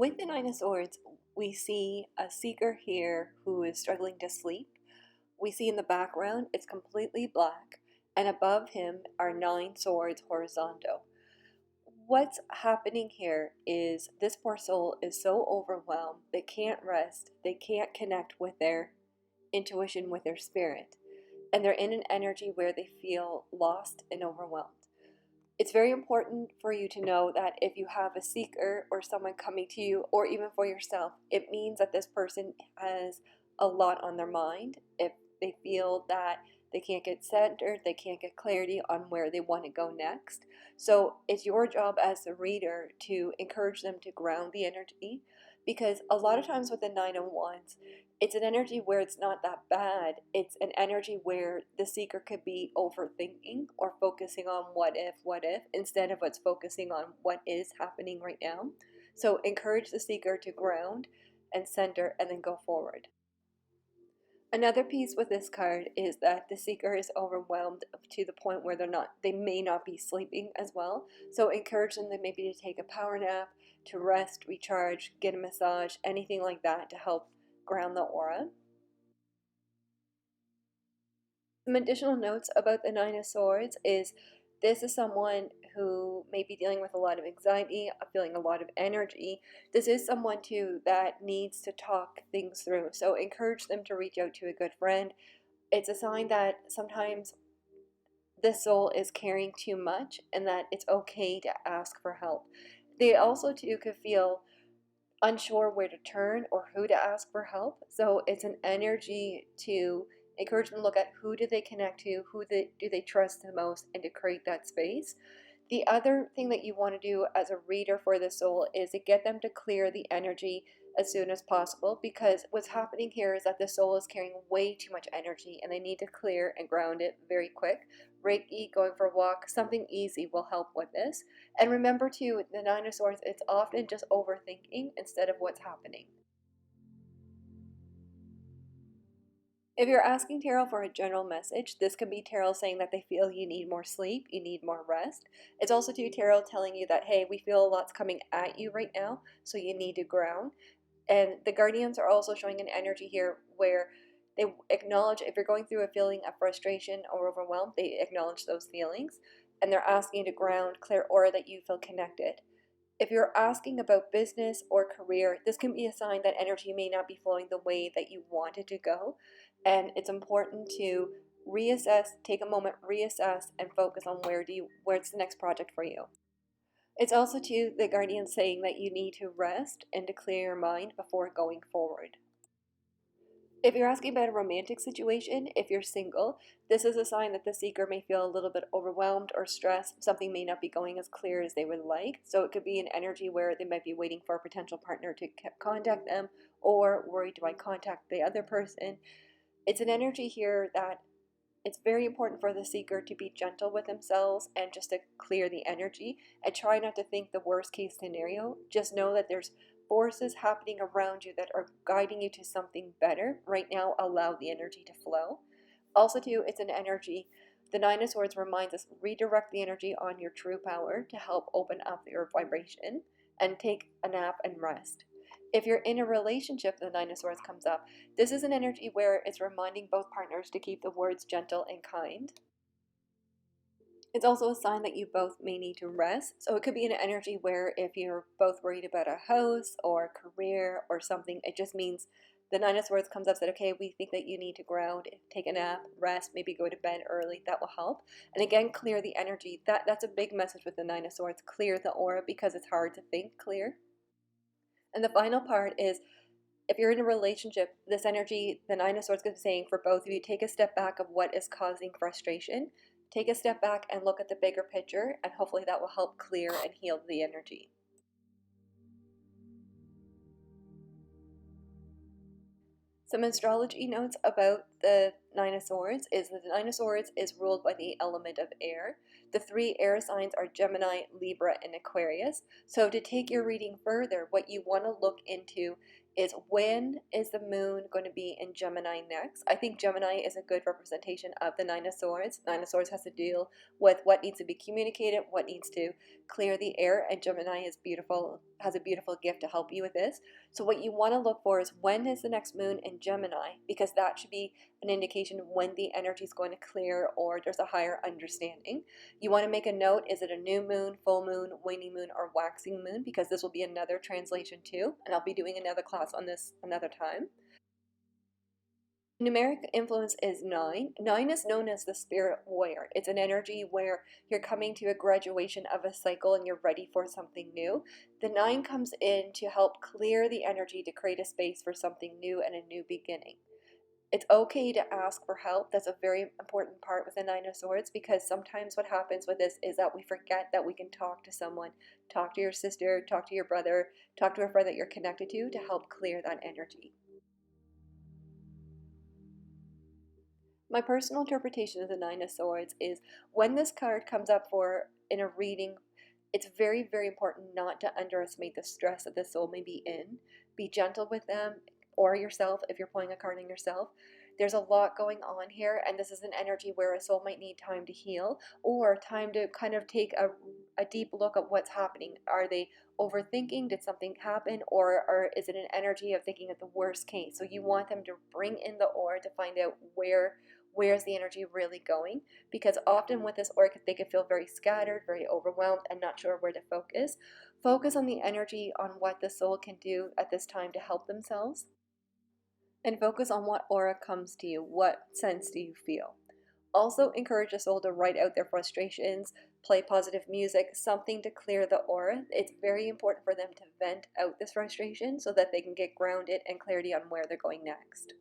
With the Nine of Swords, we see a seeker here who is struggling to sleep. We see in the background it's completely black, and above him are nine swords horizontal. What's happening here is this poor soul is so overwhelmed, they can't rest, they can't connect with their intuition, with their spirit, and they're in an energy where they feel lost and overwhelmed. It's very important for you to know that if you have a seeker or someone coming to you, or even for yourself, it means that this person has a lot on their mind. If they feel that they can't get centered, they can't get clarity on where they want to go next. So it's your job as the reader to encourage them to ground the energy, because a lot of times with the Nine of Wands, it's an energy where it's not that bad. It's an energy where the seeker could be overthinking or focusing on what if, instead of what's focusing on what is happening right now. So encourage the seeker to ground and center and then go forward. Another piece with this card is that the seeker is overwhelmed to the point where they may not be sleeping as well. So encourage them to maybe to take a power nap, to rest, recharge, get a massage, anything like that to help ground the aura. Some additional notes about the Nine of Swords is this is someone who may be dealing with a lot of anxiety, feeling a lot of energy. This is someone too that needs to talk things through. So encourage them to reach out to a good friend. It's a sign that sometimes this soul is carrying too much and that it's okay to ask for help. They also too could feel unsure where to turn or who to ask for help. So it's an energy to encourage them to look at who do they connect to, do they trust the most, and to create that space. The other thing that you want to do as a reader for the soul is to get them to clear the energy as soon as possible, because what's happening here is that the soul is carrying way too much energy and they need to clear and ground it very quick. Reiki, going for a walk, something easy will help with this. And remember too, the Nine of Swords, it's often just overthinking instead of what's happening. If you're asking tarot for a general message, this could be tarot saying that they feel you need more sleep, you need more rest. It's also too tarot telling you that, hey, we feel a lot's coming at you right now, so you need to ground. And the guardians are also showing an energy here where they acknowledge if you're going through a feeling of frustration or overwhelmed, they acknowledge those feelings. And they're asking you to ground, clear aura that you feel connected. If you're asking about business or career, this can be a sign that energy may not be flowing the way that you want it to go. And it's important to reassess, take a moment, reassess, and focus on where's the next project for you. It's also too the guardian saying that you need to rest and to clear your mind before going forward. If you're asking about a romantic situation, if you're single, this is a sign that the seeker may feel a little bit overwhelmed or stressed. Something may not be going as clear as they would like. So it could be an energy where they might be waiting for a potential partner to contact them, or worried, do I contact the other person? It's an energy here that it's very important for the seeker to be gentle with themselves and just to clear the energy and try not to think the worst case scenario. Just know that there's forces happening around you that are guiding you to something better. Right now, allow the energy to flow. Also too, it's an energy. The Nine of Swords reminds us, redirect the energy on your true power to help open up your vibration and take a nap and rest. If you're in a relationship, the Nine of Swords comes up. This is an energy where it's reminding both partners to keep the words gentle and kind. It's also a sign that you both may need to rest. So it could be an energy where if you're both worried about a house or career or something, it just means the Nine of Swords comes up and said, okay, we think that you need to ground, take a nap, rest, maybe go to bed early. That will help. And again, clear the energy. That's a big message with the Nine of Swords. Clear the aura, because it's hard to think clear. And the final part is, if you're in a relationship, this energy, the Nine of Swords is saying for both of you, take a step back of what is causing frustration. Take a step back and look at the bigger picture, and hopefully that will help clear and heal the energy. Some astrology notes about the Nine of Swords is that the Nine of Swords is ruled by the element of air. The three air signs are Gemini, Libra, and Aquarius. So to take your reading further, what you want to look into is when is the moon going to be in Gemini next. I think Gemini is a good representation of the Nine of Swords. Nine of Swords has to deal with what needs to be communicated, what needs to clear the air, and Gemini is beautiful, has a beautiful gift to help you with this. So what you want to look for is when is the next moon in Gemini, because that should be an indication of when the energy is going to clear or there's a higher understanding. You want to make a note, is it a new moon, full moon, waning moon, or waxing moon, because this will be another translation too, and I'll be doing another class on this another time. Numeric influence is 9. 9 is known as the spirit warrior. It's an energy where you're coming to a graduation of a cycle and you're ready for something new. The 9 comes in to help clear the energy to create a space for something new and a new beginning. It's okay to ask for help. That's a very important part with the 9 of Swords, because sometimes what happens with this is that we forget that we can talk to someone. Talk to your sister, talk to your brother, talk to a friend that you're connected to help clear that energy. My personal interpretation of the Nine of Swords is when this card comes up for in a reading, it's very, very important not to underestimate the stress that the soul may be in. Be gentle with them or yourself if you're pulling a card on yourself. There's a lot going on here, and this is an energy where a soul might need time to heal or time to kind of take a deep look at what's happening. Are they overthinking? Did something happen? Or is it an energy of thinking of the worst case? So you want them to bring in the aura to find out where's the energy really going, because often with this aura they can feel very scattered, very overwhelmed, and not sure where to focus. Focus on the energy, on what the soul can do at this time to help themselves, and focus on what aura comes to you. What sense do you feel? Also encourage the soul to write out their frustrations, play positive music, something to clear the aura. It's very important for them to vent out this frustration so that they can get grounded and clarity on where they're going next.